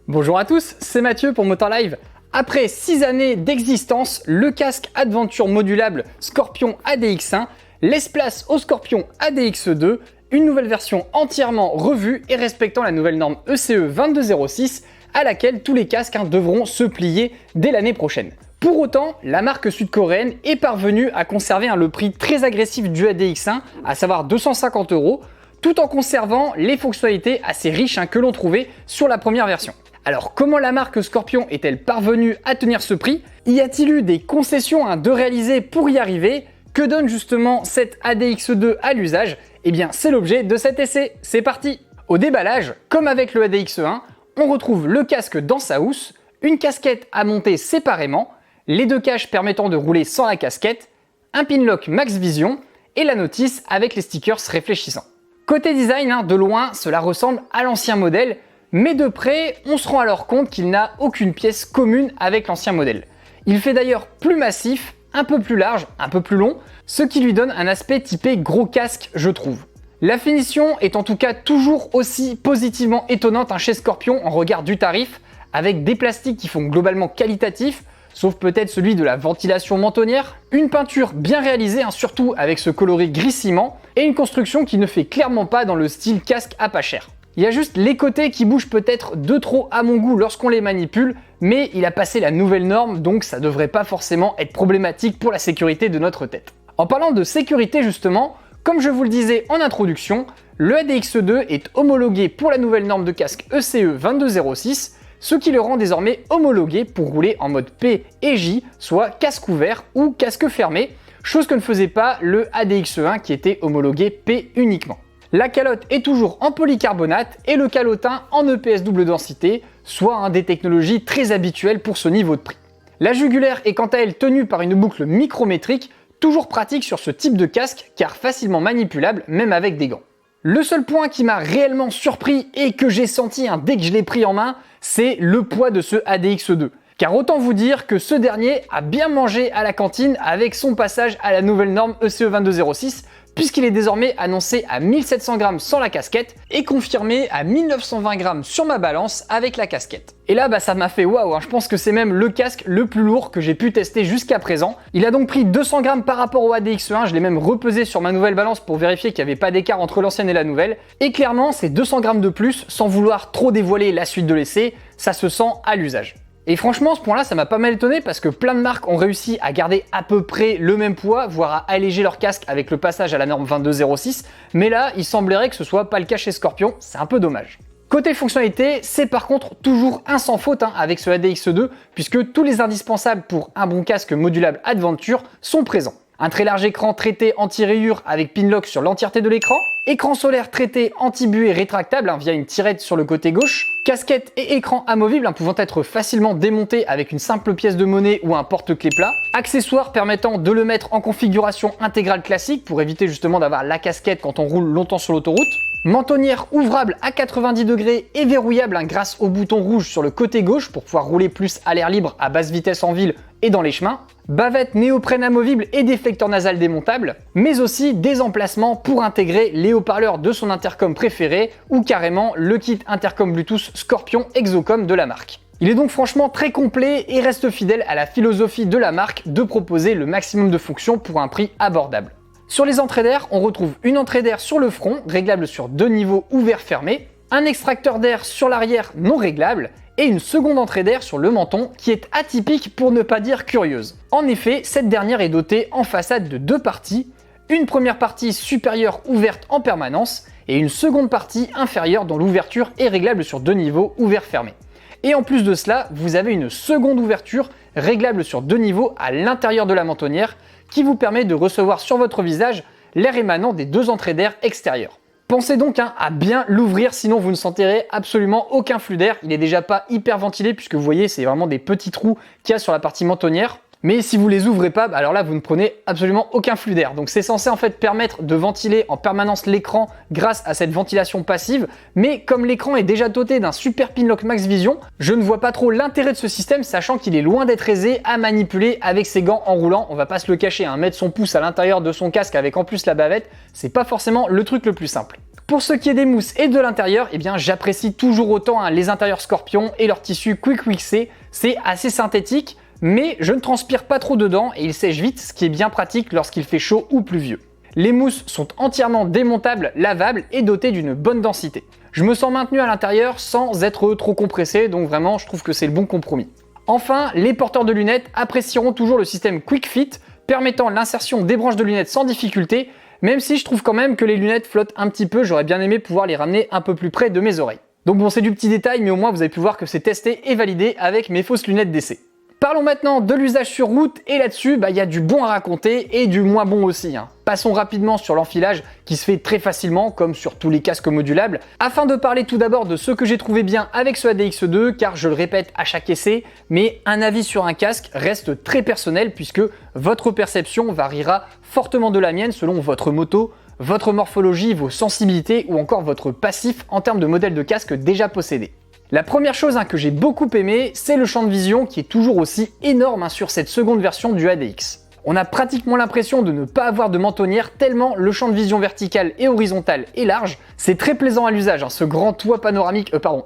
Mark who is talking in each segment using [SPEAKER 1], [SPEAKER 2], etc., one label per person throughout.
[SPEAKER 1] Bonjour à tous, c'est Mathieu pour Motor Live. Après 6 années d'existence, le casque Adventure modulable Scorpion ADX1 laisse place au Scorpion ADX2, une nouvelle version entièrement revue et respectant la nouvelle norme ECE 2206 à laquelle tous les casques devront se plier dès l'année prochaine. Pour autant, la marque sud-coréenne est parvenue à conserver le prix très agressif du ADX1, à savoir 250 €, tout en conservant les fonctionnalités assez riches que l'on trouvait sur la première version. Alors comment la marque Scorpion est-elle parvenue à tenir ce prix? Y a-t-il eu des concessions de réaliser pour y arriver? Que donne justement cette ADX2 à l'usage? Eh bien c'est l'objet de cet essai, c'est parti! Au déballage, comme avec le ADX1, on retrouve le casque dans sa housse, une casquette à monter séparément, les deux caches permettant de rouler sans la casquette, un pinlock Max Vision et la notice avec les stickers réfléchissants. Côté design, de loin, cela ressemble à l'ancien modèle, mais de près, on se rend alors compte qu'il n'a aucune pièce commune avec l'ancien modèle. Il fait d'ailleurs plus massif, un peu plus large, un peu plus long, ce qui lui donne un aspect typé gros casque, je trouve. La finition est en tout cas toujours aussi positivement étonnante chez Scorpion en regard du tarif, avec des plastiques qui font globalement qualitatif, sauf peut-être celui de la ventilation mentonnière, une peinture bien réalisée, surtout avec ce coloris gris ciment, et une construction qui ne fait clairement pas dans le style casque à pas cher. Il y a juste les côtés qui bougent peut-être de trop à mon goût lorsqu'on les manipule, mais il a passé la nouvelle norme, donc ça devrait pas forcément être problématique pour la sécurité de notre tête. En parlant de sécurité justement, comme je vous le disais en introduction, le ADX2 est homologué pour la nouvelle norme de casque ECE 2206, ce qui le rend désormais homologué pour rouler en mode P et J, soit casque ouvert ou casque fermé, chose que ne faisait pas le ADX1 qui était homologué P uniquement. La calotte est toujours en polycarbonate et le calotin en EPS double densité, soit des technologies très habituelles pour ce niveau de prix. La jugulaire est quant à elle tenue par une boucle micrométrique, toujours pratique sur ce type de casque car facilement manipulable même avec des gants. Le seul point qui m'a réellement surpris et que j'ai senti dès que je l'ai pris en main, c'est le poids de ce ADX2. Car autant vous dire que ce dernier a bien mangé à la cantine avec son passage à la nouvelle norme ECE 2206, puisqu'il est désormais annoncé à 1700 grammes sans la casquette et confirmé à 1920 grammes sur ma balance avec la casquette. Et là, ça m'a fait waouh, je pense que c'est même le casque le plus lourd que j'ai pu tester jusqu'à présent. Il a donc pris 200 grammes par rapport au ADX1, je l'ai même repesé sur ma nouvelle balance pour vérifier qu'il n'y avait pas d'écart entre l'ancienne et la nouvelle. Et clairement, c'est 200 grammes de plus, sans vouloir trop dévoiler la suite de l'essai, ça se sent à l'usage. Et franchement, ce point-là, ça m'a pas mal étonné parce que plein de marques ont réussi à garder à peu près le même poids, voire à alléger leur casque avec le passage à la norme 2206, mais là, il semblerait que ce soit pas le cas chez Scorpion, c'est un peu dommage. Côté fonctionnalité, c'est par contre toujours un sans faute avec ce ADX2, puisque tous les indispensables pour un bon casque modulable Adventure sont présents. Un très large écran traité anti-rayures avec pinlock sur l'entièreté de l'écran, écran solaire traité anti-buée rétractable via une tirette sur le côté gauche, casquette et écran amovible pouvant être facilement démontés avec une simple pièce de monnaie ou un porte-clés plat, accessoires permettant de le mettre en configuration intégrale classique pour éviter justement d'avoir la casquette quand on roule longtemps sur l'autoroute, mentonnière ouvrable à 90 degrés et verrouillable grâce au bouton rouge sur le côté gauche pour pouvoir rouler plus à l'air libre à basse vitesse en ville et dans les chemins, bavette néoprène amovible et déflecteur nasal démontable, mais aussi des emplacements pour intégrer les haut-parleurs de son intercom préféré ou carrément le kit intercom Bluetooth Scorpion Exocom de la marque. Il est donc franchement très complet et reste fidèle à la philosophie de la marque de proposer le maximum de fonctions pour un prix abordable. Sur les entrées d'air, on retrouve une entrée d'air sur le front, réglable sur 2 niveaux ouverts-fermés, un extracteur d'air sur l'arrière non réglable, et une seconde entrée d'air sur le menton qui est atypique pour ne pas dire curieuse. En effet, cette dernière est dotée en façade de 2 parties, une première partie supérieure ouverte en permanence et une seconde partie inférieure dont l'ouverture est réglable sur 2 niveaux ouverts-fermés. Et en plus de cela, vous avez une seconde ouverture réglable sur 2 niveaux à l'intérieur de la mentonnière qui vous permet de recevoir sur votre visage l'air émanant des 2 entrées d'air extérieures. Pensez donc à bien l'ouvrir, sinon vous ne sentirez absolument aucun flux d'air. Il est déjà pas hyper ventilé puisque vous voyez, c'est vraiment des petits trous qu'il y a sur la partie mentonnière. Mais si vous les ouvrez pas, alors là vous ne prenez absolument aucun flux d'air. Donc c'est censé en fait permettre de ventiler en permanence l'écran grâce à cette ventilation passive. Mais comme l'écran est déjà doté d'un super pinlock Max Vision, je ne vois pas trop l'intérêt de ce système, sachant qu'il est loin d'être aisé à manipuler avec ses gants en roulant. On va pas se le cacher, mettre son pouce à l'intérieur de son casque avec en plus la bavette, c'est pas forcément le truc le plus simple. Pour ce qui est des mousses et de l'intérieur, eh bien j'apprécie toujours autant les intérieurs Scorpion et leur tissu Quick Wixé. C'est assez synthétique, mais je ne transpire pas trop dedans et il sèche vite, ce qui est bien pratique lorsqu'il fait chaud ou pluvieux. Les mousses sont entièrement démontables, lavables et dotées d'une bonne densité. Je me sens maintenu à l'intérieur sans être trop compressé, donc vraiment je trouve que c'est le bon compromis. Enfin, les porteurs de lunettes apprécieront toujours le système Quick Fit, permettant l'insertion des branches de lunettes sans difficulté, même si je trouve quand même que les lunettes flottent un petit peu, j'aurais bien aimé pouvoir les ramener un peu plus près de mes oreilles. Donc bon, c'est du petit détail, mais au moins vous avez pu voir que c'est testé et validé avec mes fausses lunettes d'essai. Parlons maintenant de l'usage sur route, et là-dessus, il y a du bon à raconter et du moins bon aussi. Passons rapidement sur l'enfilage qui se fait très facilement, comme sur tous les casques modulables, afin de parler tout d'abord de ce que j'ai trouvé bien avec ce ADX2, car je le répète à chaque essai, mais un avis sur un casque reste très personnel puisque votre perception variera fortement de la mienne selon votre moto, votre morphologie, vos sensibilités ou encore votre passif en termes de modèle de casque déjà possédé. La première chose que j'ai beaucoup aimé, c'est le champ de vision qui est toujours aussi énorme sur cette seconde version du ADX. On a pratiquement l'impression de ne pas avoir de mentonnière tellement le champ de vision vertical et horizontal est large. C'est très plaisant à l'usage, ce grand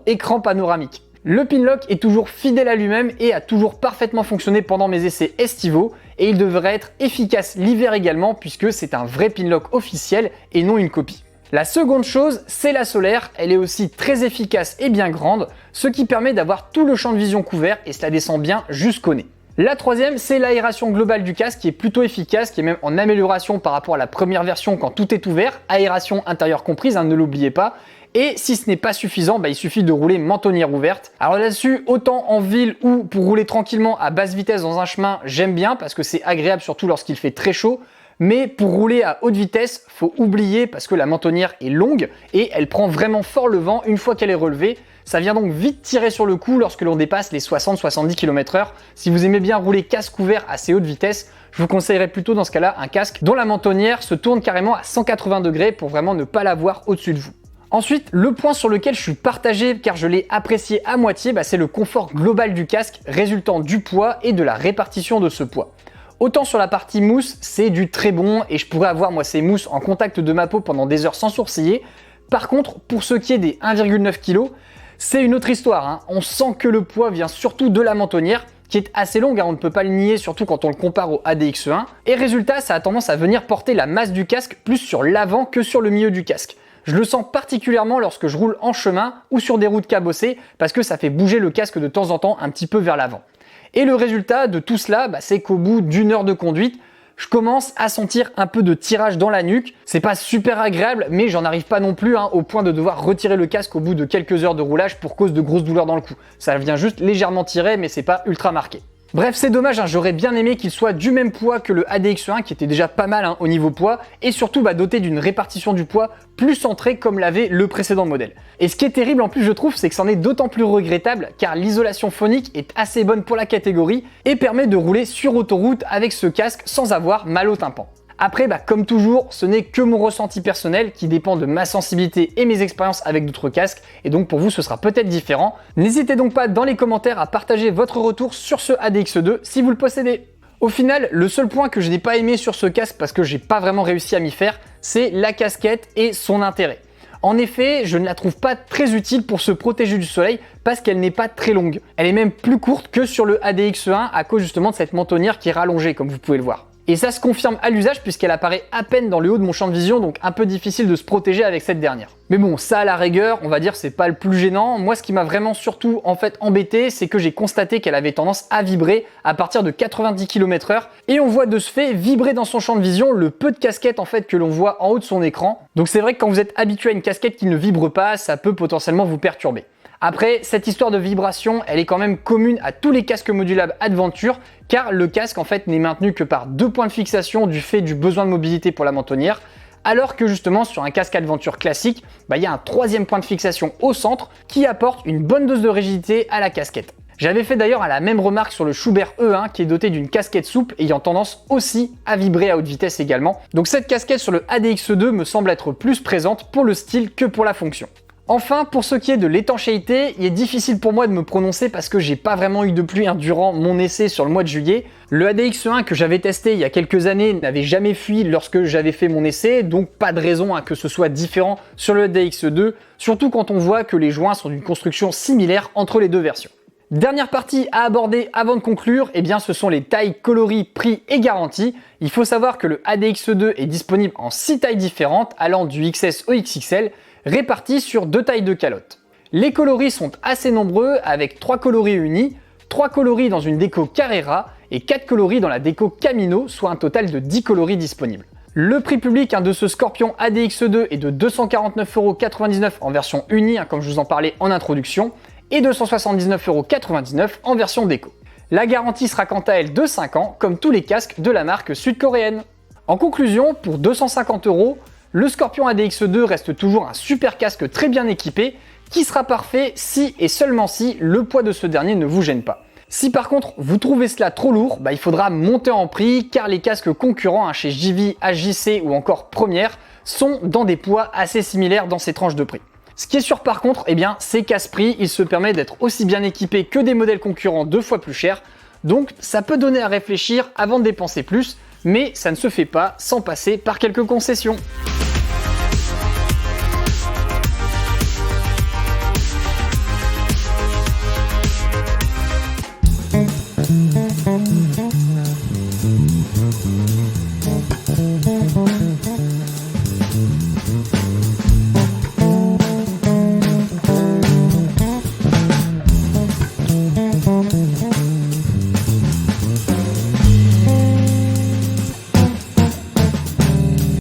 [SPEAKER 1] écran panoramique. Le Pinlock est toujours fidèle à lui-même et a toujours parfaitement fonctionné pendant mes essais estivaux et il devrait être efficace l'hiver également puisque c'est un vrai Pinlock officiel et non une copie. La seconde chose, c'est la solaire, elle est aussi très efficace et bien grande, ce qui permet d'avoir tout le champ de vision couvert et cela descend bien jusqu'au nez. La troisième, c'est l'aération globale du casque qui est plutôt efficace, qui est même en amélioration par rapport à la première version quand tout est ouvert, aération intérieure comprise, ne l'oubliez pas. Et si ce n'est pas suffisant, il suffit de rouler mentonnière ouverte. Alors là-dessus, autant en ville ou pour rouler tranquillement à basse vitesse dans un chemin, j'aime bien parce que c'est agréable surtout lorsqu'il fait très chaud. Mais pour rouler à haute vitesse, faut oublier parce que la mentonnière est longue et elle prend vraiment fort le vent une fois qu'elle est relevée. Ça vient donc vite tirer sur le cou lorsque l'on dépasse les 60-70 km/h. Si vous aimez bien rouler casque ouvert à assez haute vitesse, je vous conseillerais plutôt dans ce cas-là un casque dont la mentonnière se tourne carrément à 180 degrés pour vraiment ne pas l'avoir au-dessus de vous. Ensuite, le point sur lequel je suis partagé car je l'ai apprécié à moitié, c'est le confort global du casque résultant du poids et de la répartition de ce poids. Autant sur la partie mousse, c'est du très bon et je pourrais avoir ces mousses en contact de ma peau pendant des heures sans sourciller. Par contre, pour ce qui est des 1,9 kg, c'est une autre histoire. On sent que le poids vient surtout de la mentonnière qui est assez longue, on ne peut pas le nier, surtout quand on le compare au ADX1. Et résultat, ça a tendance à venir porter la masse du casque plus sur l'avant que sur le milieu du casque. Je le sens particulièrement lorsque je roule en chemin ou sur des routes cabossées parce que ça fait bouger le casque de temps en temps un petit peu vers l'avant. Et le résultat de tout cela, c'est qu'au bout d'une heure de conduite, je commence à sentir un peu de tirage dans la nuque. C'est pas super agréable, mais j'en arrive pas non plus au point de devoir retirer le casque au bout de quelques heures de roulage pour cause de grosses douleurs dans le cou. Ça vient juste légèrement tirer, mais c'est pas ultra marqué. Bref, c'est dommage, j'aurais bien aimé qu'il soit du même poids que le ADX1 qui était déjà pas mal au niveau poids et surtout doté d'une répartition du poids plus centrée comme l'avait le précédent modèle. Et ce qui est terrible en plus je trouve, c'est que c'en est d'autant plus regrettable car l'isolation phonique est assez bonne pour la catégorie et permet de rouler sur autoroute avec ce casque sans avoir mal au tympan. Après, comme toujours, ce n'est que mon ressenti personnel qui dépend de ma sensibilité et mes expériences avec d'autres casques, et donc pour vous ce sera peut-être différent. N'hésitez donc pas dans les commentaires à partager votre retour sur ce ADX2 si vous le possédez. Au final, le seul point que je n'ai pas aimé sur ce casque parce que j'ai pas vraiment réussi à m'y faire, c'est la casquette et son intérêt. En effet, je ne la trouve pas très utile pour se protéger du soleil parce qu'elle n'est pas très longue. Elle est même plus courte que sur le ADX1 à cause justement de cette mentonnière qui est rallongée comme vous pouvez le voir. Et ça se confirme à l'usage puisqu'elle apparaît à peine dans le haut de mon champ de vision, donc un peu difficile de se protéger avec cette dernière. Mais bon, ça à la rigueur, on va dire c'est pas le plus gênant. Moi ce qui m'a vraiment surtout embêté, c'est que j'ai constaté qu'elle avait tendance à vibrer à partir de 90 km/h et on voit de ce fait vibrer dans son champ de vision le peu de casquette que l'on voit en haut de son écran. Donc c'est vrai que quand vous êtes habitué à une casquette qui ne vibre pas, ça peut potentiellement vous perturber. Après, cette histoire de vibration, elle est quand même commune à tous les casques modulables Adventure, car le casque n'est maintenu que par 2 points de fixation du fait du besoin de mobilité pour la mentonnière, alors que justement sur un casque Adventure classique, il y a un 3e point de fixation au centre qui apporte une bonne dose de rigidité à la casquette. J'avais fait d'ailleurs la même remarque sur le Schubert E1 qui est doté d'une casquette souple ayant tendance aussi à vibrer à haute vitesse également. Donc cette casquette sur le ADX2 me semble être plus présente pour le style que pour la fonction. Enfin, pour ce qui est de l'étanchéité, il est difficile pour moi de me prononcer parce que j'ai pas vraiment eu de pluie durant mon essai sur le mois de juillet. Le ADX1 que j'avais testé il y a quelques années n'avait jamais fui lorsque j'avais fait mon essai, donc pas de raison que ce soit différent sur le ADX2, surtout quand on voit que les joints sont d'une construction similaire entre les deux versions. Dernière partie à aborder avant de conclure, ce sont les tailles, coloris, prix et garantie. Il faut savoir que le ADX2 est disponible en 6 tailles différentes, allant du XS au XXL, réparties sur 2 tailles de calotte. Les coloris sont assez nombreux, avec 3 coloris unis, 3 coloris dans une déco Carrera et 4 coloris dans la déco Camino, soit un total de 10 coloris disponibles. Le prix public de ce Scorpion ADX2 est de 249,99€ en version unie, comme je vous en parlais en introduction, et 279,99€ en version déco. La garantie sera quant à elle de 5 ans, comme tous les casques de la marque sud-coréenne. En conclusion, pour 250€, le Scorpion ADX2 reste toujours un super casque très bien équipé, qui sera parfait si et seulement si le poids de ce dernier ne vous gêne pas. Si par contre vous trouvez cela trop lourd, il faudra monter en prix car les casques concurrents chez JV, HJC ou encore Première sont dans des poids assez similaires dans ces tranches de prix. Ce qui est sûr par contre, c'est qu'à ce prix, il se permet d'être aussi bien équipé que des modèles concurrents 2 fois plus chers, donc ça peut donner à réfléchir avant de dépenser plus, mais ça ne se fait pas sans passer par quelques concessions.